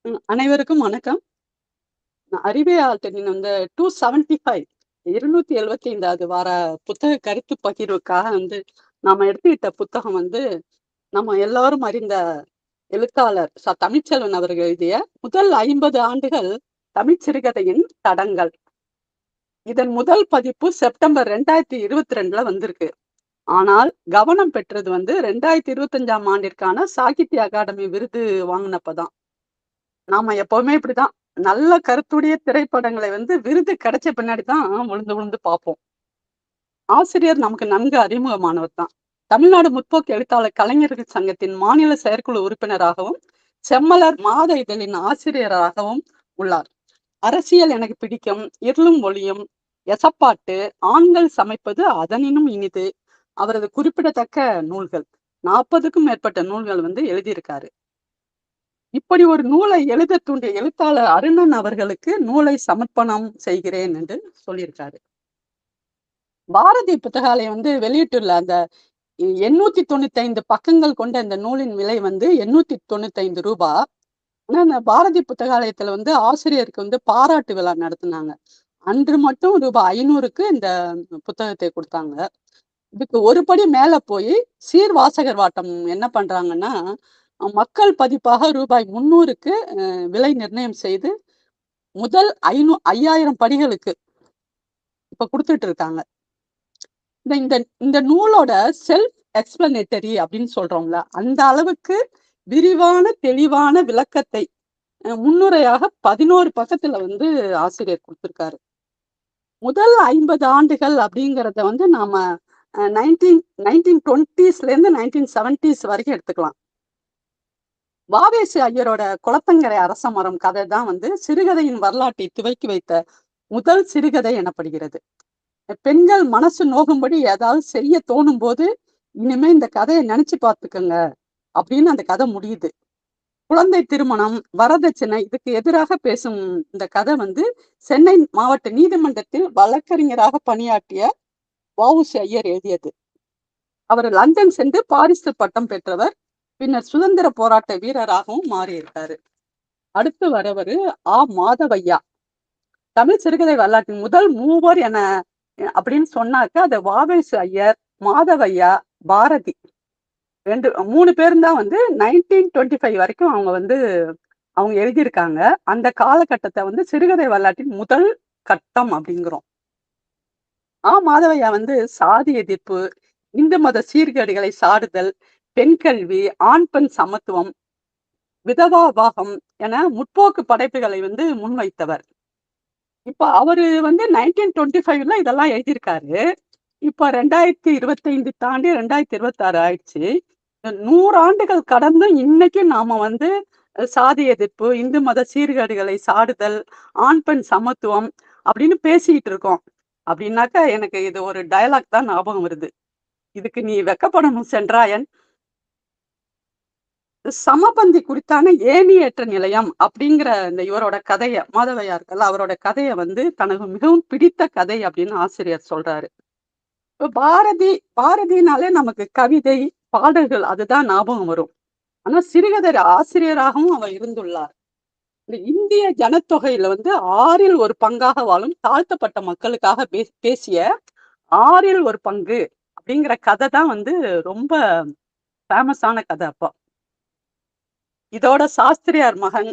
அனைவருக்கும் வணக்கம். நான் அறிவே ஆல்டர்னின் வந்து 275 வார புத்தக கருத்து பகிர்வுக்காக நாம எடுத்துக்கிட்ட புத்தகம் நம்ம எல்லாரும் அறிந்த எழுத்தாளர் தமிழ்ச்செல்வன் அவர்கள் எழுதிய முதல் 50 ஆண்டுகள் தமிழ் சிறுகதையின் தடங்கள். இதன் முதல் பதிப்பு செப்டம்பர் 2022ல வந்திருக்கு. ஆனால் கவனம் பெற்றது 2025ஆம் ஆண்டிற்கான சாகித்ய அகாடமி விருது வாங்கினப்பதான். நாம எப்பவுமே இப்படிதான். நல்ல கருத்துடைய திரைப்படங்களை விருது கிடைச்ச பின்னாடி தான் விழுந்து விழுந்து பார்ப்போம். ஆசிரியர் நமக்கு நன்கு அறிமுகமானவர் தான். தமிழ்நாடு முற்போக்கு எழுத்தாளர் கலைஞர்கள் சங்கத்தின் மாநில செயற்குழு உறுப்பினராகவும், செம்மலர் மாத இதழின் ஆசிரியராகவும் உள்ளார். அரசியல் எனக்கு பிடிக்கும், இருளும் ஒளியும், எசப்பாட்டு, ஆண்கள் சமைப்பது அதனினும் இனிது அவரது குறிப்பிடத்தக்க நூல்கள். 40க்கும் மேற்பட்ட நூல்கள் எழுதியிருக்காரு. இப்படி ஒரு நூலை எழுத தூண்டிய எழுத்தாளர் அருணன் அவர்களுக்கு நூலை சமர்ப்பணம் செய்கிறேன் என்று சொல்லியிருக்காரு. பாரதி புத்தகாலயம் வெளியிட்டுள்ள அந்த 895 பக்கங்கள் கொண்ட இந்த நூலின் விலை 895 ரூபாய். ஆனா அந்த பாரதி புத்தகாலயத்துல ஆசிரியருக்கு பாராட்டு விழா நடத்தினாங்க. அன்று மட்டும் ரூபாய் 500க்கு இந்த புத்தகத்தை கொடுத்தாங்க. இதுக்கு ஒரு படி மேல போய் சீர்வாசகர் வாட்டம் என்ன பண்றாங்கன்னா, மக்கள் பதிப்பாக ரூபாய் 300க்கு விலை நிர்ணயம் செய்து முதல் 5000 படிகளுக்கு இப்ப கொடுத்துட்டு இருக்காங்க. இந்த இந்த நூலோட செல்ஃப் எக்ஸ்பிளனேட்டரி அப்படின்னு சொல்றோம்ல, அந்த அளவுக்கு விரிவான தெளிவான விளக்கத்தை முன்னுரையாக 11 பக்கத்துல ஆசிரியர் கொடுத்திருக்காரு. முதல் 50 ஆண்டுகள் அப்படிங்கிறத நாம 1920ஸ்ல இருந்து 1970s வரைக்கும் எடுத்துக்கலாம். வாவேசு ஐயரோட குளத்தங்கரை அரச மரம் கதை தான் சிறுகதையின் வரலாற்றை துவக்கி வைத்த முதல் சிறுகதை எனப்படுகிறது. பெண்கள் மனசு நோகும்படி ஏதாவது செய்ய தோணும் போது இனிமே இந்த கதையை நினைச்சு பார்த்துக்கங்க அப்படின்னு அந்த கதை முடியுது. குழந்தை திருமணம், வரதட்சணை இதுக்கு எதிராக பேசும் இந்த கதை சென்னை மாவட்ட நீதிமன்றத்தில் வழக்கறிஞராக பணியாற்றிய வஉசி ஐயர் எழுதியது. அவர் லண்டன் சென்று பாரிஸ்டர் பட்டம் பெற்றவர். பின்னர் சுதந்திர போராட்ட வீரராகவும் மாறியிருக்காரு. அடுத்து வரவரு மாதவையா. தமிழ் சிறுகதை வரலாற்றின் முதல் மூவர் என அப்படின்னு சொன்னாக்க அது வாவேசு ஐயர், மாதவையா, பாரதி 3 பேரும் தான் 1925 வரைக்கும் அவங்க எழுதியிருக்காங்க. அந்த காலகட்டத்தை சிறுகதை வரலாற்றின் முதல் கட்டம் அப்படிங்கிறோம். மாதவையா சாதி எதிர்ப்பு, இந்து மத சீர்கேடுகளை சாடுதல், பெண் கல்வி, ஆண் பெண் சமத்துவம், விதவா விவாகம் என முற்போக்கு படைப்புகளை முன்வைத்தவர். இப்ப அவரு 1925ல இதெல்லாம் எழுதியிருக்காரு. இப்ப 2025 தாண்டி 2026 ஆயிடுச்சு. 100 ஆண்டுகள் கடந்து இன்னைக்கும் நாம சாதி எதிர்ப்பு, இந்து மத சீர்கேடுகளை சாடுதல், ஆண் பெண் சமத்துவம் அப்படின்னு பேசிக்கிட்டு இருக்கோம். அப்படின்னாக்க எனக்கு இது ஒரு டயலாக் தான் ஞாபகம் வருது. இதுக்கு நீ வெக்கப்படணும் சென்றாயன். சமபந்தி குறித்தான ஏணியேற்ற நிலையம் அப்படிங்கிற இந்த இவரோட கதைய, மாதவையா இருக்கல்ல, அவரோட கதைய தனக்கு மிகவும் பிடித்த கதை அப்படின்னு ஆசிரியர் சொல்றாரு. இப்ப பாரதினாலே நமக்கு கவிதை, பாடல்கள் அதுதான் ஞாபகம் வரும். ஆனா சிறுகதை ஆசிரியராகவும் அவர் இருந்துள்ளார். இந்த இந்திய ஜனத்தொகையில 6ல் ஒரு பங்காக வாழும் தாழ்த்தப்பட்ட மக்களுக்காக பேசிய 6ல் ஒரு பங்கு அப்படிங்கிற கதை தான் ரொம்ப ஃபேமஸான கதை. அப்போ இதோட சாஸ்திரியார் மகன்,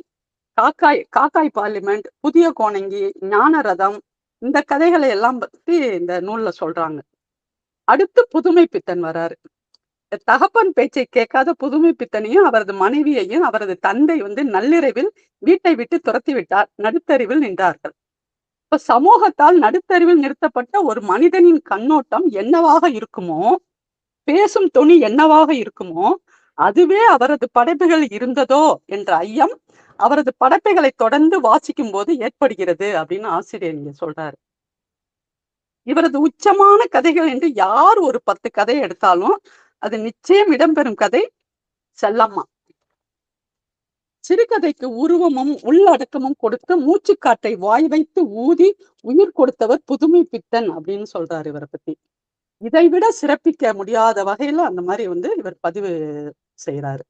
காக்காய் பார்லிமெண்ட், புதிய கோணங்கி, ஞான ரதம் இந்த கதைகளை எல்லாம் பத்தி இந்த நூல்ல சொல்றாங்க. அடுத்து புதுமை பித்தன் வராரு. தகப்பன் பேச்சை கேட்காத புதுமை பித்தனையும் அவரது மனைவியையும் அவரது தந்தை நள்ளிரவில் வீட்டை விட்டு துரத்தி விட்டார். நடுத்தருவில் நின்றார்கள். இப்ப சமூகத்தால் நடுத்தருவில் நிறுத்தப்பட்ட ஒரு மனிதனின் கண்ணோட்டம் என்னவாக இருக்குமோ, பேசும் தொனி என்னவாக இருக்குமோ, அதுவே அவரது படைப்புகள் இருந்ததோ என்ற ஐயம் அவரது படைப்புகளை தொடர்ந்து வாசிக்கும் போது ஏற்படுகிறது அப்படின்னு ஆசிரியர் இங்க சொல்றாரு. இவரது உச்சமான கதைகள் என்று யார் ஒரு 10 கதை எடுத்தாலும் அது நிச்சயம் இடம்பெறும் கதை செல்லம்மா. சிறுகதைக்கு உருவமும் உள்ளடக்கமும் கொடுத்து மூச்சுக்காற்றை வாய் வைத்து ஊதி உயிர் கொடுத்தவர் புதுமை பித்தன் அப்படின்னு சொல்றாரு இவரை பத்தி. இதை விட சிறப்பிக்க முடியாத வகையில அந்த மாதிரி இவர் பதிவு செய்யறாரு.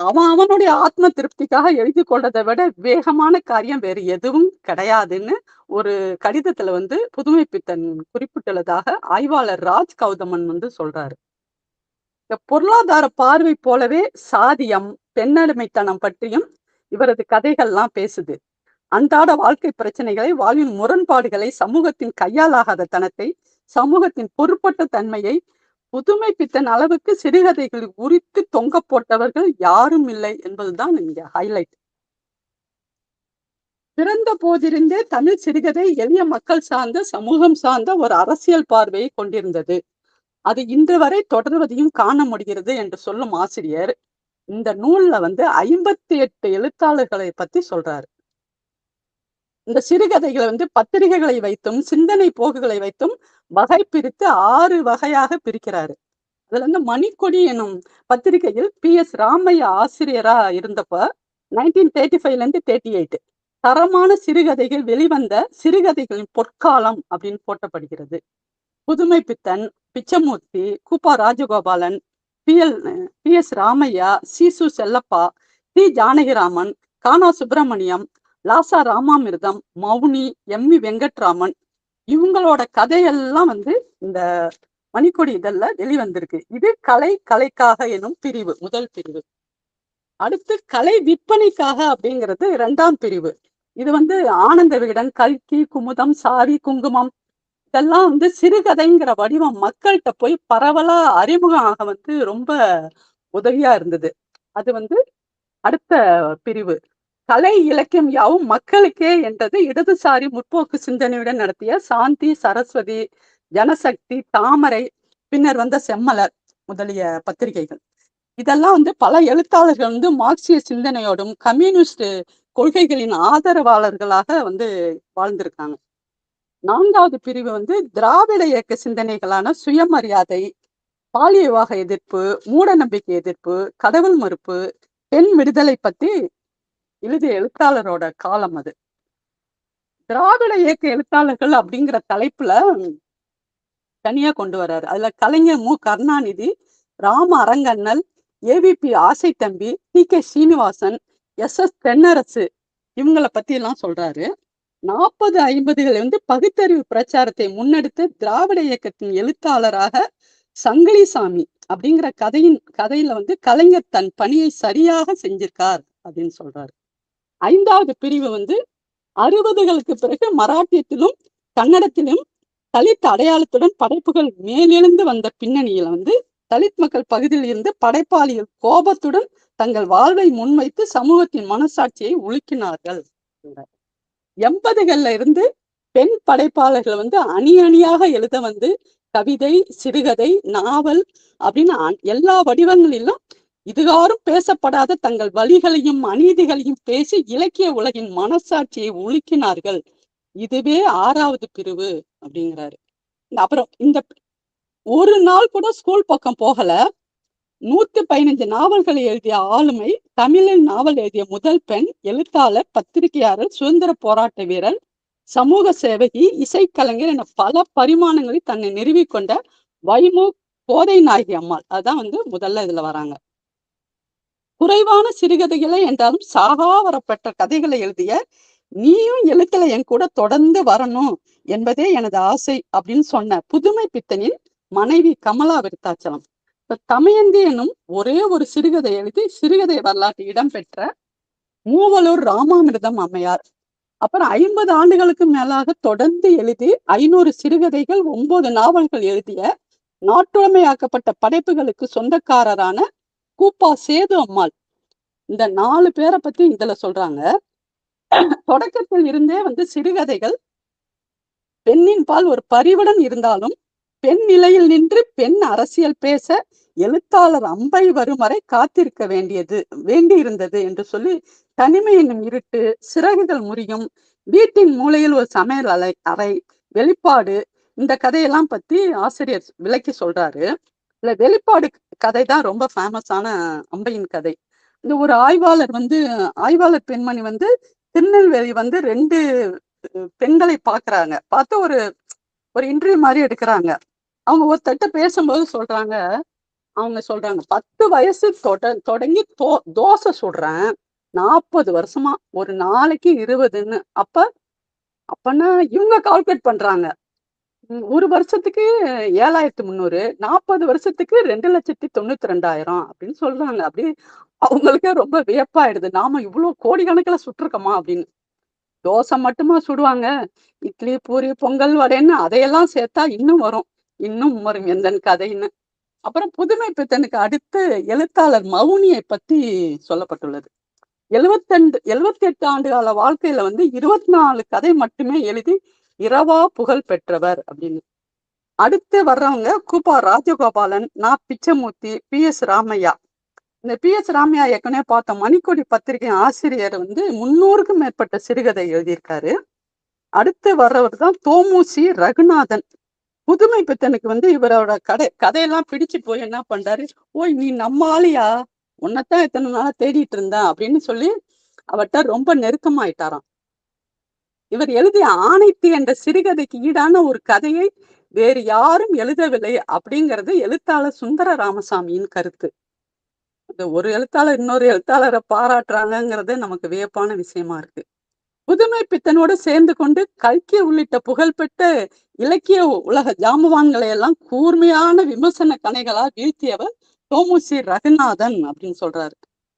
அவனுடைய ஆத்ம திருப்திக்காக எழுதி கொள்றதை விட வேகமான காரியம் வேறு எதுவும் கிடையாதுன்னு ஒரு கடிதத்துல வந்து புதுமை பித்தன் குறிப்பிட்டுள்ளதாக ஆய்வாளர் ராஜ் கௌதமன் வந்து சொல்றாரு. இந்த பொருளாதார பார்வை போலவே சாதியம், பெண்ணடிமைத்தனம் பற்றியும் இவரது கதைகள்லாம் பேசுது. அன்றாட வாழ்க்கை பிரச்சனைகளை, வாழ்வின் முரண்பாடுகளை, சமூகத்தின் கையாலாகாத தனத்தை, சமூகத்தின் பொறுப்பற்ற தன்மையை புதுமை பித்தன் அளவுக்கு சிறுகதைகளில் உரித்து தொங்க போட்டவர்கள் யாரும் இல்லை என்பதுதான் இங்க ஹைலைட். பிறந்த போதிருந்தே தமிழ் சிறுகதை எளிய மக்கள் சார்ந்த, சமூகம் சார்ந்த ஒரு அரசியல் பார்வையை கொண்டிருந்தது. அது இன்று வரை தொடர்வதையும் காண முடிகிறது என்று சொல்லும் ஆசிரியர் இந்த நூல்ல வந்து 58 எழுத்தாளர்களை பத்தி சொல்றாரு. இந்த சிறுகதைகளை வந்து பத்திரிகைகளை வைத்தும் சிந்தனை போக்குகளை வைத்தும் வகை பிரித்து 6 வகையாக பிரிக்கிறாரு. அதுல வந்து மணிக்கொடி எனும் பத்திரிகையில் PS ராமையா ஆசிரியரா இருந்தப்ப 1935ல இருந்து 38 தரமான சிறுகதைகள் வெளிவந்த சிறுகதைகளின் பொற்காலம் அப்படின்னு போட்டப்படுகிறது. புதுமை பித்தன், பிச்சமூர்த்தி, கூப்பா ராஜகோபாலன், PS ராமையா, சீசு செல்லப்பா, டி ஜானகிராமன், கானா சுப்பிரமணியம், லாசா ராமாமிர்தம், மௌனி, MV வெங்கட்ராமன் இவங்களோட கதையெல்லாம் வந்து இந்த மணிக்கொடி இதழ்ல வெளிவந்திருக்கு. இது கலைக்காக எனும் பிரிவு, முதல் பிரிவு. அடுத்து கலை விற்பனைக்காக அப்படிங்கிறது 2ஆம் பிரிவு. இது வந்து ஆனந்த விகடன், கல்கி, குமுதம், சாவி, குங்குமம் இதெல்லாம் வந்து சிறுகதைங்கிற வடிவம் மக்கள்கிட்ட போய் பரவலா அறிமுகம் ஆக வந்து ரொம்ப உதவியா இருந்தது. அது வந்து அடுத்த பிரிவு. கலை இலக்கியம் யாவும் மக்களுக்கே என்றது இடதுசாரி முற்போக்கு சிந்தனையுடன் நடத்திய சாந்தி, சரஸ்வதி, ஜனசக்தி, தாமரை, பின்னர் வந்த செம்மலர் முதலிய பத்திரிகைகள். இதெல்லாம் வந்து பல எழுத்தாளர்கள் வந்து மார்க்சிய சிந்தனையோடும் கம்யூனிஸ்ட் கொள்கைகளின் ஆதரவாளர்களாக வந்து வாழ்ந்திருக்காங்க. 4வது பிரிவு வந்து திராவிட இயக்க சிந்தனைகளான சுயமரியாதை, பாலிய விவாக எதிர்ப்பு, மூட நம்பிக்கை எதிர்ப்பு, கடவுள் மறுப்பு, பெண் விடுதலை பத்தி எழுதிய எழுத்தாளரோட காலம் அது. திராவிட இயக்க எழுத்தாளர்கள் அப்படிங்கிற தலைப்புல தனியா கொண்டு வர்றாரு. அதுல கலைஞர் கருணாநிதி, ராம அரங்கண்ணல், AVP ஆசை தம்பி, TK சீனிவாசன், SS தென்னரசு இவங்களை பத்தி எல்லாம் சொல்றாரு. 40, 50கள் வந்து பகுத்தறிவு பிரச்சாரத்தை முன்னெடுத்து திராவிட இயக்கத்தின் எழுத்தாளராக சங்கிலிசாமி அப்படிங்கிற கதையில வந்து கலைஞர் தன் பணியை சரியாக செஞ்சிருக்கார் அப்படின்னு சொல்றாரு. 5வது பிரிவு வந்து 60களுக்கு பிறகு மராட்டியத்திலும் கன்னடத்திலும் தலித் அடையாளத்துடன் படைப்புகள் மேலெழுந்து வந்த பின்னணியில வந்து தலித் மக்கள் பகுதியில் இருந்து படைப்பாளிகள் கோபத்துடன் தங்கள் வாழ்வை முன்வைத்து சமூகத்தின் மனசாட்சியை உலுக்கினார்கள். 80கள்ல இருந்து பெண் படைப்பாளர்கள் வந்து அணி அணியாக எழுத வந்து கவிதை, சிறுகதை, நாவல் அப்படின்னு எல்லா வடிவங்களிலும் இதுகாரும் பேசப்படாத தங்கள் வலிகளையும் அநீதிகளையும் பேசி இலக்கிய உலகின் மனசாட்சியை உலுக்கினார்கள். இதுவே 6வது பிரிவு அப்படிங்கிறாரு. அப்புறம் இந்த ஒரு நாள் கூட ஸ்கூல் பக்கம் போகல. 115 நாவல்களை எழுதிய ஆளுமை, தமிழில் நாவல் எழுதிய முதல் பெண், எழுத்தாளர், பத்திரிகையாளர், சுதந்திர போராட்ட வீரர், சமூக சேவகி, இசைக்கலைஞர் என பல பரிமாணங்களில் தன்னை நிறுவிக்கொண்ட வைமு கோதை நாயகி அம்மாள் அதான் வந்து முதல்ல இதுல வராங்க. குறைவான சிறுகதைகளை என்றாலும் சாகாவர பெற்ற கதைகளை எழுதிய நீயும் எழுத்துல என் கூட தொடர்ந்து வரணும் என்பதே எனது ஆசை அப்படின்னு சொன்ன புதுமை பித்தனின் மனைவி கமலா விருத்தாச்சலம். இப்ப தமயந்தி எனும் ஒரே ஒரு சிறுகதை எழுதி சிறுகதை வரலாற்று இடம்பெற்ற மூவலூர் ராமாமிர்தம் அம்மையார். அப்புறம் 50 ஆண்டுகளுக்கு மேலாக தொடர்ந்து எழுதி 500 சிறுகதைகள், 9 நாவல்கள் எழுதிய நாட்டுடைமையாக்கப்பட்ட படைப்புகளுக்கு சொந்தக்காரரான கூப்பா சேது அம்மாள். இந்த 4 பேரை பத்தி இதுல சொல்றாங்க. தொடக்கத்தில் இருந்தே வந்து சிறுகதைகள் பெண்ணின் பால் ஒரு பரிவுடன் இருந்தாலும் பெண் நிலையில் நின்று பெண் அரசியல் பேச எழுத்தாளர் அம்பை வரும் வரை காத்திருக்க வேண்டியிருந்தது என்று சொல்லி தனிமை என்னும் இருட்டு, சிறகுகள் முறியும், வீட்டின் மூலையில் ஒரு சமையல் அறை, வெளிப்பாடு இந்த கதையெல்லாம் பத்தி ஆசிரியர் விளக்கி சொல்றாரு. இல்ல வெளிப்பாடு கதை தான் ரொம்ப ஃபேமஸான அம்பையின் கதை. இந்த ஒரு ஆய்வாளர் பெண்மணி வந்து திருநெல்வேலி வந்து 2 பெண்களை பாக்குறாங்க. பார்த்து ஒரு இன்டர்வியூ மாதிரி எடுக்கிறாங்க. அவங்க ஒருத்தட்ட பேசும்போது சொல்றாங்க, அவங்க சொல்றாங்க 10 வயசு தொடங்கி தோசை சுடுறேன். 40 வருஷமா ஒரு நாளைக்கு 20ன்னு. அப்பன்னா இவங்க கால்குலேட் பண்றாங்க. ஒரு வருஷத்துக்கு 7,300, 40 வருஷத்துக்கு 2,92,000 அப்படின்னு சொல்றாங்க. அப்படியே அவங்களுக்கே ரொம்ப வியப்பாயிடுது. நாம இவ்ளோ கோடிக்கணக்குல சுட்டுருக்கோமா அப்படின்னு. தோசை மட்டுமா சுடுவாங்க? இட்லி, பூரி, பொங்கல், வடைன்னு அதையெல்லாம் சேர்த்தா இன்னும் வரும். இன்னும் வரும் எந்தன் கதைன்னு. அப்புறம் புதுமை பித்தனுக்கு அடுத்து எழுத்தாளர் மௌனியை பத்தி சொல்லப்பட்டுள்ளது. 78 ஆண்டு கால வாழ்க்கையில வந்து 24 கதை மட்டுமே எழுதி இரவா புகழ் பெற்றவர் அப்படின்னு. அடுத்து வர்றவங்க கூபா ராஜகோபாலன், பிச்சமூர்த்தி, பி.எஸ். ராமையா. இந்த பி.எஸ். ராமையா ஏற்கனவே பார்த்தோம். மணிக்கொடி பத்திரிகை ஆசிரியர் வந்து 300க்கும் மேற்பட்ட சிறுகதை எழுதியிருக்காரு. அடுத்து வர்றவர் தான் தோமுசி ரகுநாதன். புதுமை பித்தனுக்கு வந்து இவரோட கதையெல்லாம் பிடிச்சு போய் என்ன பண்றாரு, ஓய் நீ நம்ம ஆளியா, உன்னைத்தான் இத்தனை நாளா தேடிட்டு இருந்தேன் அப்படின்னு சொல்லி அவர்கிட்ட ரொம்ப நெருக்கமாயிட்டாராம். இவர் எழுதிய ஆணைத்து என்ற சிறுகதைக்கு ஈடான ஒரு கதையை வேறு யாரும் எழுதவில்லை அப்படிங்கிறது எழுத்தாளர் சுந்தர ராமசாமியின் கருத்து. ஒரு எழுத்தாளர் இன்னொரு எழுத்தாளரை பாராட்டுறாங்கிறது நமக்கு வியப்பான விஷயமா இருக்கு. புதுமை பித்தனோடு சேர்ந்து கொண்டு கல்கி உள்ளிட்ட புகழ்பெற்ற இலக்கிய உலக ஜாம்பவான்களை எல்லாம் கூர்மையான விமர்சன கணைகளால் வீழ்த்தியவர் தோமுசி ரகுநாதன் அப்படின்னு சொல்றாரு.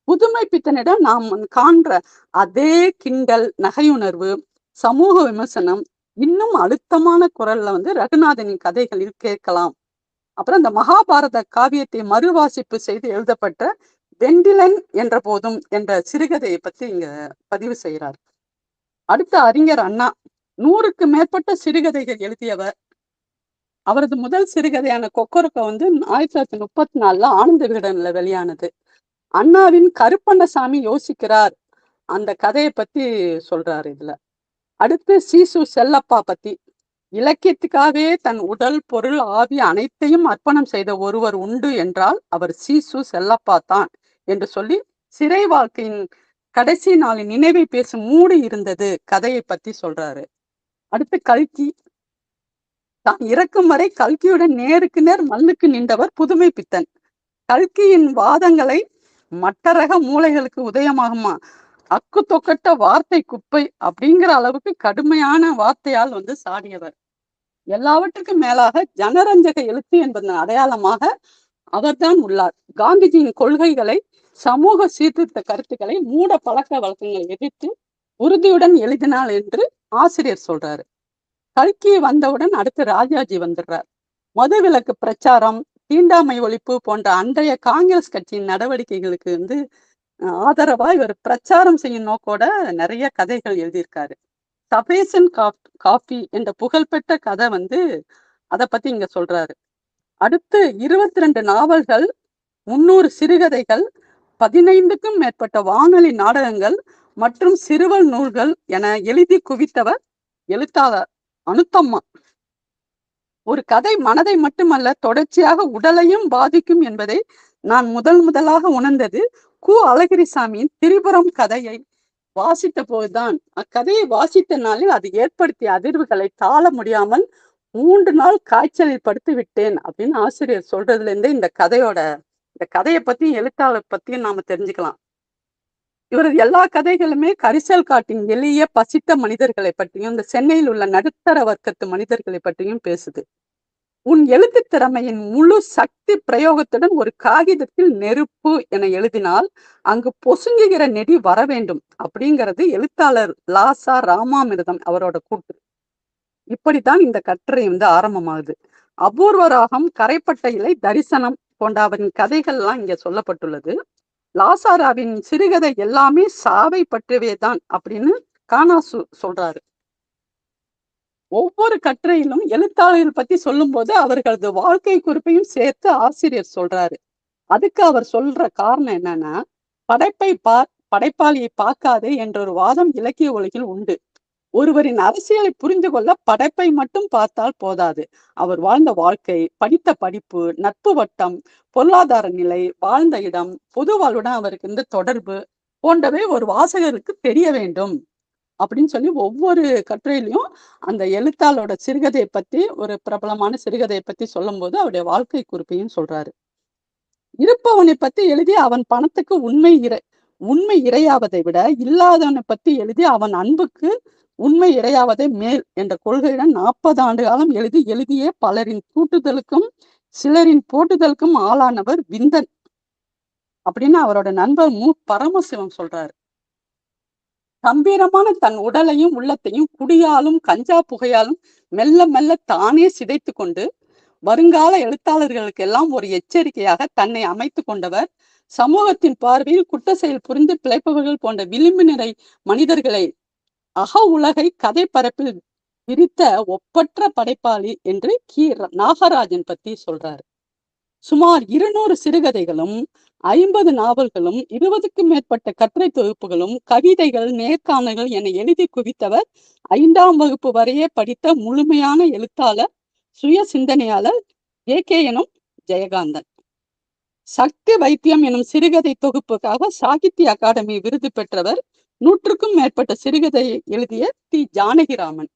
புதுமை பித்தனிடம் நாம் காண்ற அதே கிண்டல், நகையுணர்வு, சமூக விமர்சனம் இன்னும் அழுத்தமான குரல்ல வந்து ரகுநாதனின் கதைகளில் கேட்கலாம். அப்புறம் இந்த மகாபாரத காவியத்தை மறுவாசிப்பு செய்து எழுதப்பட்ட வெண்டிலன் என்ற போதும் என்ற சிறுகதையை பத்தி இங்க பதிவு செய்கிறார். அடுத்த அறிஞர் அண்ணா 100க்கு மேற்பட்ட சிறுகதைகள் எழுதியவர். அவரது முதல் சிறுகதையான கொக்கரக்கோ வந்து 1934 ஆனந்த விகடன்ல வெளியானது. அண்ணாவின் கருப்பண்ணசாமி யோசிக்கிறார் அந்த கதையை பத்தி சொல்றாரு இதுல. அடுத்து சீசு செல்லப்பா பத்தி, இலக்கியத்துக்காகவே தன் உடல், பொருள், ஆவி அனைத்தையும் அர்ப்பணம் செய்த ஒருவர் உண்டு என்றால் அவர் சீசு செல்லப்பா தான் என்று சொல்லி சிறை வாழ்க்கையின் கடைசி நாளின் நினைவை பேசும் மூடி இருந்தது கதையை பத்தி சொல்றாரு. அடுத்து கல்கி. தான் இறக்கும் வரை கல்கியுடன் நேருக்கு நேர் மல்லுக்கு நின்றவர் புதுமை பித்தன். கல்கியின் வாதங்களை மட்டரக மூளைகளுக்கு உதயமாகுமா, அக்கு தொக்கட்ட வார்த்தை குப்பை அப்படிங்கிற அளவுக்கு கடுமையான வார்த்தையால் வந்து சாடியவர். எல்லாவற்றுக்கும் மேலாக ஜனரஞ்சக எழுத்து என்பதன் அடையாளமாக அவர்தான் உள்ளார். காந்திஜியின் கொள்கைகளை, சமூக சீர்திருத்த கருத்துக்களை, மூட பழக்க வழக்கங்களை எதிர்த்து உறுதியுடன் எழுதினாள் என்று ஆசிரியர் சொல்றாரு. கல்கி வந்தவுடன் அடுத்து ராஜாஜி வந்துடுறார். மதுவிலக்கு பிரச்சாரம், தீண்டாமை ஒழிப்பு போன்ற அன்றைய காங்கிரஸ் கட்சியின் நடவடிக்கைகளுக்கு வந்து ஆதரவா இவர் பிரச்சாரம் செய்யும் நோக்கோட நிறைய கதைகள் எழுதியிருக்காரு. சபேசன் காஃபி என்ற புகழ்பெற்ற கதை வந்து அதை பத்தி இங்க சொல்றாரு. அடுத்து 22 நாவல்கள், 300 சிறுகதைகள், 15க்கும் மேற்பட்ட வானொலி நாடகங்கள் மற்றும் சிறுவர் நூல்கள் என எழுதி குவித்தவர் எழுத்தாளர் அனுத்தம்மா. ஒரு கதை மனதை மட்டுமல்ல தொடர்ச்சியாக உடலையும் பாதிக்கும் என்பதை நான் முதலாக உணர்ந்தது அழகிரிசாமியின் திரிபுரம் கதையை வாசித்த போதுதான். அக்கதையை வாசித்த நாளில் அது ஏற்படுத்திய அதிர்வுகளை தாழ முடியாமல் 3 நாள் காய்ச்சலில் படுத்து விட்டேன் அப்படின்னு ஆசிரியர் சொல்றதுல இருந்து இந்த கதையை பத்தியும் எழுத்தாளர் பத்தியும் நாம தெரிஞ்சுக்கலாம். இவரது எல்லா கதைகளுமே கரிசல் காட்டின் எளிய பசித்த மனிதர்களை பற்றியும், இந்த சென்னையில் உள்ள நடுத்தர வர்க்கத்து மனிதர்களை பற்றியும் பேசுது. உன் எழுத்து திறமையின் முழு சக்தி பிரயோகத்துடன் ஒரு காகிதத்தில் நெருப்பு என எழுதினால் அங்கு பொசுங்குகிற நெடி வர வேண்டும் அப்படிங்கிறது எழுத்தாளர் லாசா ராமாமிர்தம் அவரோட கூட்டு. இப்படித்தான் இந்த கட்டுரை வந்து ஆரம்பமாகுது. அபூர்வ ராகம், கரைப்பட்ட இலை, தரிசனம் போன்ற அவரின் கதைகள்லாம் இங்க சொல்லப்பட்டுள்ளது. லாசாராவின் சிறுகதை எல்லாமே சாவை பற்றியவேதான் அப்படின்னு கானாசு சொல்றாரு. ஒவ்வொரு கட்டுரையிலும் எழுத்தாளர்கள் பத்தி சொல்லும் போது அவர்களது வாழ்க்கை குறிப்பையும் சேர்த்து ஆசிரியர் சொல்றாரு. அதுக்கு அவர் சொல்ற காரணம் என்னன்னா, படைப்பாளியை பார்க்காதே என்ற ஒரு வாதம் இலக்கிய உலகில் உண்டு. ஒருவரின் அரசியலை புரிந்து கொள்ள படைப்பை மட்டும் பார்த்தால் போதாது. அவர் வாழ்ந்த வாழ்க்கை, படித்த படிப்பு, நட்பு வட்டம், பொருளாதார நிலை, வாழ்ந்த இடம், பொது வாழ்வுடன் அவருக்கு இருந்த தொடர்பு போன்றவை ஒரு வாசகருக்கு தெரிய வேண்டும் அப்படின்னு சொல்லி ஒவ்வொரு கட்டுரையிலையும் அந்த எழுத்தாளோட சிறுகதையை பத்தி, ஒரு பிரபலமான சிறுகதையை பத்தி சொல்லும் போது அவருடைய வாழ்க்கை குறிப்பையும் சொல்றாரு. இருப்பவனை பத்தி எழுதி அவன் பணத்துக்கு உண்மை இரையாவதை விட இல்லாதவனை பத்தி எழுதி அவன் அன்புக்கு உண்மை இரையாவதை மேல் என்ற கொள்கையுடன் 40 ஆண்டு காலம் எழுதியே பலரின் தூட்டுதலுக்கும் சிலரின் போட்டுதலுக்கும் ஆளானவர் விந்தன் அப்படின்னு அவரோட நண்பர் பரமசிவம் சொல்றாரு. கம்பீரமான தன் உடலையும் உள்ளத்தையும் குடியாலும் கஞ்சா புகையாலும் மெல்ல மெல்ல தானே சிதைத்து கொண்டு வருங்கால எழுத்தாளர்களுக்கு எல்லாம் ஒரு எச்சரிக்கையாக தன்னை அமைத்து கொண்டவர். சமூகத்தின் பார்வையில் குற்ற செயல் புரிந்து பிழைப்பவர்கள் போன்ற விளிம்பு நிறை மனிதர்களை அக உலகை கதை பரப்பில் விரித்த ஒப்பற்ற படைப்பாளி என்று நாகராஜன் பத்தி சொல்றாரு. சுமார் 200 சிறுகதைகளும் 50 நாவல்களும் 20க்கும் மேற்பட்ட கட்டுரை தொகுப்புகளும் கவிதைகள் நேர்காணல்கள் என எழுதி குவித்தவர். 5ஆம் வகுப்பு வரையே படித்த முழுமையான எழுத்தாளர், சுய சிந்தனையாளர் எனும் ஜெயகாந்தன். சக்தி வைத்தியம் எனும் சிறுகதை தொகுப்புக்காக சாகித்ய அகாடமி விருது பெற்றவர். 100க்கும் மேற்பட்ட சிறுகதையை எழுதிய ஜானகிராமன்.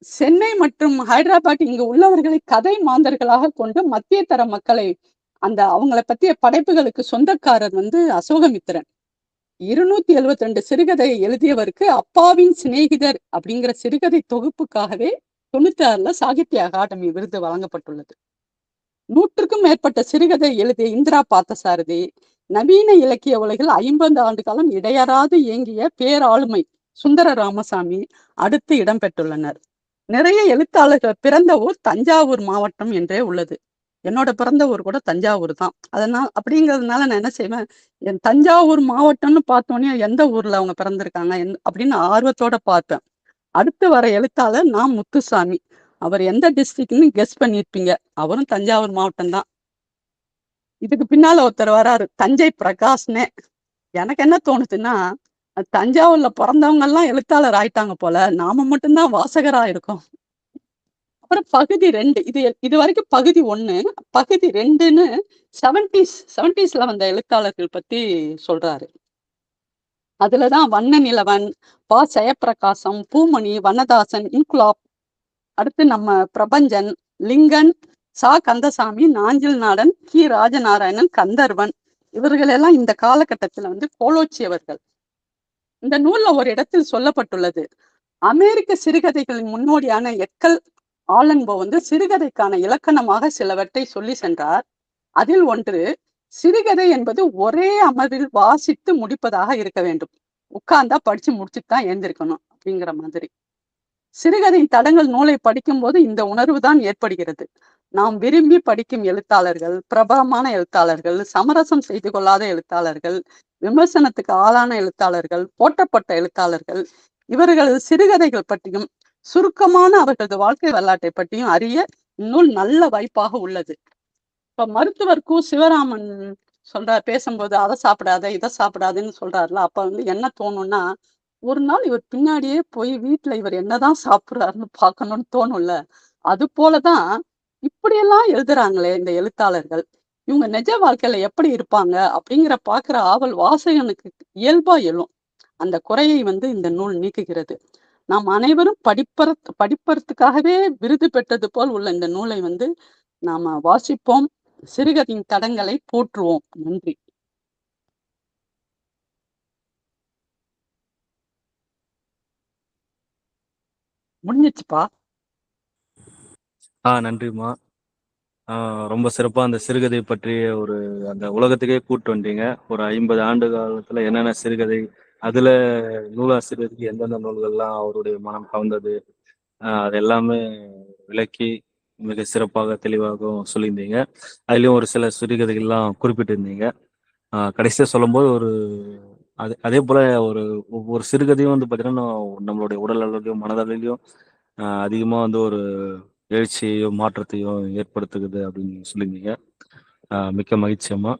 சென்னை மற்றும் ஹைதராபாத் இங்கு உள்ளவர்களை கதை மாந்தர்களாக கொண்டு மத்திய தர மக்களை அவங்களை பற்றிய படைப்புகளுக்கு சொந்தக்காரர் அசோகமித்திரன். 272 சிறுகதையை எழுதியவருக்கு அப்பாவின் சிநேகிதர் அப்படிங்கிற சிறுகதை தொகுப்புக்காகவே 96ல சாகித்ய அகாடமி விருது வழங்கப்பட்டுள்ளது. 100க்கும் மேற்பட்ட சிறுகதை எழுதிய இந்திரா பார்த்தசாரதி நவீன இலக்கிய உலகில் 50 ஆண்டு காலம் இடையறாது இயங்கிய பேராளுமை சுந்தர ராமசாமி அடுத்து இடம்பெற்றுள்ளனர். நிறைய எழுத்தாளர்கள் பிறந்த ஊர் தஞ்சாவூர் மாவட்டம் என்றே உள்ளது. என்னோட பிறந்த ஊர் கூட தஞ்சாவூர் தான். அப்படிங்கிறதுனால நான் என்ன செய்வேன், என் தஞ்சாவூர் மாவட்டம்னு பார்த்தோன்னே எந்த ஊர்ல அவங்க பிறந்திருக்காங்க அப்படின்னு ஆர்வத்தோட பார்ப்பேன். அடுத்து வர எழுத்தாளர் நான் முத்துசாமி. அவர் எந்த டிஸ்ட்ரிக்ட்னு கெஸ் பண்ணியிருப்பீங்க. அவரும் தஞ்சாவூர் மாவட்டம் தான். இதுக்கு பின்னால ஒருத்தர் வராரு, தஞ்சை பிரகாஷ்னே. எனக்கு என்ன தோணுதுன்னா, தஞ்சாவூர்ல பிறந்தவங்க எல்லாம் எழுத்தாளர் ஆயிட்டாங்க போல, நாம மட்டும்தான் வாசகரா இருக்கோம். அப்புறம் பகுதி 2, இது வரைக்கும் பகுதி 1. பகுதி 2ன்னு 70ஸ்ல வந்த எழுத்தாளர்கள் பத்தி சொல்றாரு. அதுலதான் வண்ண நிலவன், பா ஜெயப்பிரகாசம், பூமணி, வண்ணதாசன், இன்குலாப், அடுத்து நம்ம பிரபஞ்சன், லிங்கன், சா கந்தசாமி, நாஞ்சில் நாடன், ராஜநாராயணன், கந்தர்வன், இவர்கள் எல்லாம் இந்த காலகட்டத்துல கோலோச்சியவர்கள். இந்த நூல்ல ஒரு இடத்தில் சொல்லப்பட்டுள்ளது, அமெரிக்க சிறுகதைகளின் முன்னோடியான எட்கல் ஆலன்போ சிறுகதைக்கான இலக்கணமாக சிலவற்றை சொல்லி சென்றார். அதில் ஒன்று, சிறுகதை என்பது ஒரே அமர்வில் வாசித்து முடிப்பதாக இருக்க வேண்டும். உட்கார்ந்தா படிச்சு முடிச்சுட்டு தான் எழுந்திருக்கணும் அப்படிங்கிற மாதிரி. சிறுகதையின் தடங்கள் நூலை படிக்கும் போது இந்த உணர்வு தான் ஏற்படுகிறது. நாம் விரும்பி படிக்கும் எழுத்தாளர்கள், பிரபலமான எழுத்தாளர்கள், சமரசம் செய்து கொள்ளாத எழுத்தாளர்கள், விமர்சனத்துக்கு ஆளான எழுத்தாளர்கள், போற்றப்பட்ட எழுத்தாளர்கள், இவர்களது சிறுகதைகள் பற்றியும் சுருக்கமான அவர்களது வாழ்க்கை வரலாற்றை பற்றியும் அறிய இந்நூல் நல்ல வாய்ப்பாக உள்ளது. இப்ப மருத்துவர் சிவராமன் சொல்றார், பேசும்போது அதை சாப்பிடாத இதை சாப்பிடாதுன்னு சொல்றாருல, அப்ப என்ன தோணும்னா, ஒரு நாள் இவர் பின்னாடியே போய் வீட்டுல இவர் என்னதான் சாப்பிடுறாருன்னு பார்க்கணும்னு தோணும்ல. அது போலதான் இப்படியெல்லாம் எழுதுறாங்களே இந்த எழுத்தாளர்கள், இவங்க நிஜ வாழ்க்கையில எப்படி இருப்பாங்க அப்படிங்கிற பாக்குற ஆவல் வாசகனுக்கு இயல்பா எழும். அந்த குறையை இந்த நூல் நீக்குகிறது. நாம் அனைவரும் படிப்பதற்காகவே விருது பெற்றது போல் உள்ள இந்த நூலை நாம வாசிப்போம். சிறுகதையின் தடங்களை போற்றுவோம். நன்றி. முடிஞ்சிச்சுப்பா. நன்றிம்மா. ரொம்ப சிறப்பா அந்த சிறுகதை பற்றி அந்த உலகத்துக்கே கூட்டு வந்தீங்க. ஒரு 50 ஆண்டு காலத்துல என்னென்ன சிறுகதை, அதுல நூலாசிரியருக்கு எந்தெந்த நூல்கள்லாம் அவருடைய மனம் கவர்ந்தது, அது எல்லாமே விளக்கி மிக சிறப்பாக தெளிவாகவும் சொல்லியிருந்தீங்க. அதுலயும் ஒரு சில சிறுகதைகள்லாம் குறிப்பிட்டிருந்தீங்க. கடைசியா சொல்லும் போது அதே போல ஒவ்வொரு சிறுகதையும் பார்த்தீங்கன்னா நம்மளுடைய உடல் அளவிலையும் மனதளவிலையும் அதிகமா ஒரு எழுச்சியையும் மாற்றத்தையும் ஏற்படுத்துகிறது அப்படின்னு சொல்லியிருந்தீங்க. மிக்க மகிழ்ச்சியம்மா.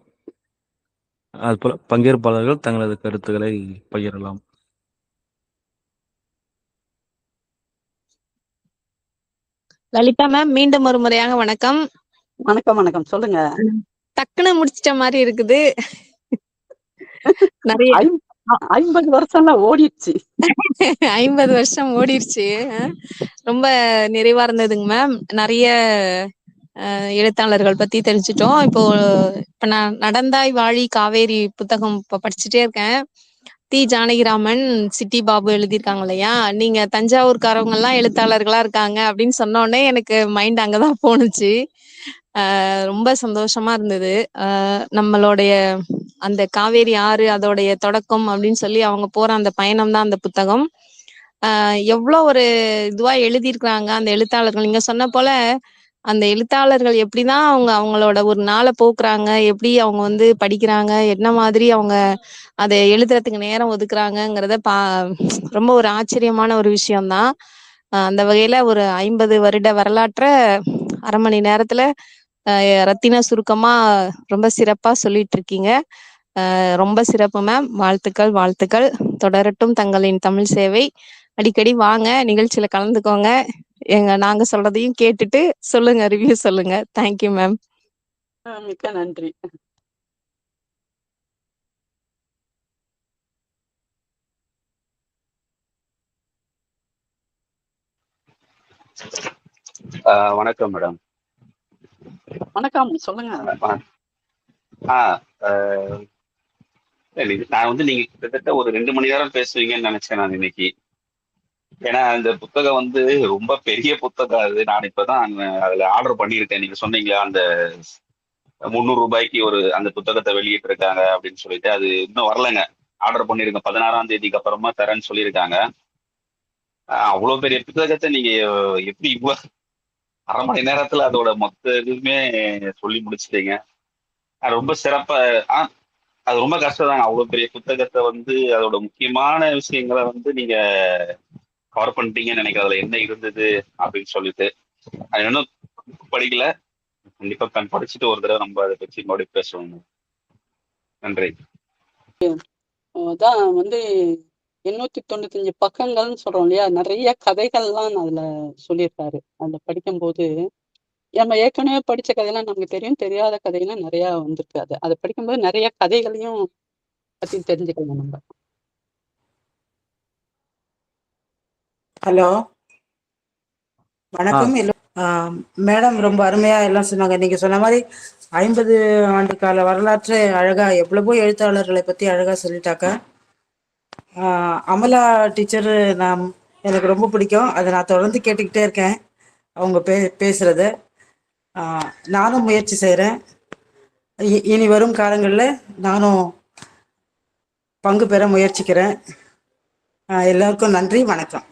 அது போல பங்கேற்பாளர்கள் தங்களது கருத்துக்களை பகிரலாம். லலிதா மேம், மீண்டும் ஒரு முறையாக வணக்கம். வணக்கம். வணக்கம், சொல்லுங்க. டக்குன்னு முடிச்சிட்ட மாதிரி இருக்குது. நிறைய 50 வருஷம்லாம் ஓடிடுச்சு. 50 வருஷம் ஓடிடுச்சு. ரொம்ப நிறைவா இருந்ததுங்க மேம். நிறைய எழுத்தாளர்கள் பத்தி தெரிஞ்சிட்டோம். இப்ப நான் நடந்தாய் வாழி காவேரி புத்தகம் இப்ப படிச்சுட்டே இருக்கேன். தி ஜானகிராமன், சிட்டி பாபு எழுதியிருக்காங்க இல்லையா? நீங்க தஞ்சாவூர்காரவங்க எல்லாம் எழுத்தாளர்களா இருக்காங்க அப்படின்னு சொன்ன உடனே எனக்கு மைண்ட் அங்கதான் போணுச்சு. ரொம்ப சந்தோஷமா இருந்தது. நம்மளுடைய அந்த காவேரி ஆறு அதோடைய தொடக்கம் அப்படின்னு சொல்லி அவங்க போற அந்த பயணம் தான் அந்த புத்தகம். எவ்வளோ ஒரு இதுவா எழுதியிருக்கிறாங்க அந்த எழுத்தாளர்கள். நீங்க சொன்ன போல அந்த எழுத்தாளர்கள் எப்படிதான் அவங்க அவங்களோட ஒரு நாளை போக்குறாங்க, எப்படி அவங்க வந்து படிக்கிறாங்க, என்ன மாதிரி அவங்க அதை எழுதுறதுக்கு நேரம் ஒதுக்குறாங்கங்கிறத ரொம்ப ஒரு ஆச்சரியமான ஒரு விஷயம்தான். அந்த வகையில ஒரு 50 வருட வரலாற்றை அரை மணி நேரத்துல ரத்தின சுருக்கமா ரொம்ப சிறப்பா சொல்லிட்டு இருக்கீங்க. ரொம்ப சிறப்பு மேம். வாழ்த்துக்கள் வாழ்த்துக்கள். தொடரட்டும் தங்களின் தமிழ் சேவை. அடிக்கடி வாங்க, நிகழ்ச்சியில கலந்துக்கோங்க. நாங்க சொல்றதையும் கேட்டுட்டு சொல்லுங்க, ரிவ்யூ சொல்லுங்க. Thank you ma'am. மிக்க நன்றி. வணக்கம் மேடம். வணக்கம், சொல்லுங்க. நான் வந்து நீங்க கிட்டத்தட்ட ஒரு 2 மணி நேரம் பேசுவீங்கன்னு நினைச்சேன் நான் இன்னைக்கு. ஏன்னா அந்த புத்தகம் வந்து ரொம்ப பெரிய புத்தகம். அது நான் இப்பதான் அதுல ஆர்டர் பண்ணியிருக்கேன். நீங்க சொன்னீங்களா அந்த 300 ரூபாய்க்கு ஒரு அந்த புத்தகத்தை வெளியிட்டு இருக்காங்க அப்படின்னு சொல்லிட்டு, அது இன்னும் வரலைங்க. ஆர்டர் பண்ணிருக்கேன். 16ஆம் தேதிக்கு அப்புறமா தரேன்னு சொல்லியிருக்காங்க. அவ்வளவு பெரிய புத்தகத்தை நீங்க எப்படி இவ்வளவு அரை மணி நேரத்துல அதோட மொத்த இதுவுமே சொல்லி முடிச்சிட்டீங்க. ரொம்ப சிறப்பா. அது ரொம்ப கஷ்டம் தாங்க. அவ்வளவு பெரிய புத்தகத்தை வந்து அதோட முக்கியமான விஷயங்களை வந்து நீங்க கவர் பண்ணிட்டீங்கன்னு நினைக்கிறேன். அதுல என்ன இருந்தது அப்படின்னு சொல்லிட்டு அது இன்னும் படிக்கல. கண்டிப்பா படிச்சுட்டு ஒரு தடவை நம்ம அதை பற்றி மறுபடியும் பேசுவோம். நன்றி. அதான் வந்து 895 பக்கங்கள்னு சொல்றோம் இல்லையா? நிறைய கதைகள்லாம் அதுல சொல்லியிருக்காரு. அதுல படிக்கும்போது நம்ம ஏற்கனவே படிச்ச கதையெல்லாம் நமக்கு தெரியும், தெரியாத கதையெல்லாம் நிறைய வந்திருக்கு. அதை படிக்கும்போது நிறைய கதைகளையும் பத்தி தெரிஞ்சுக்கலாம் நம்ம. ஹலோ, ஆ வணக்கம். மேடம் ரொம்ப அருமையா எல்லாம் சொன்னாங்க. நீங்க சொன்ன மாதிரி 50 ஆண்டு கால வரலாற்று அழகா எவ்வளவோ எழுத்தாளர்களை பத்தி அழகா சொல்லிட்டாக்க. அமலா டீச்சர் எனக்கு ரொம்ப பிடிக்கும். அதை நான் தொடர்ந்து கேட்டுக்கிட்டே இருக்கேன் அவங்க பேசுறத. நானும் முயற்சி செய்கிறேன். இனி வரும் காலங்களில் நானும் பங்கு பெற முயற்சிக்கிறேன். எல்லாருக்கும் நன்றி, வணக்கம்.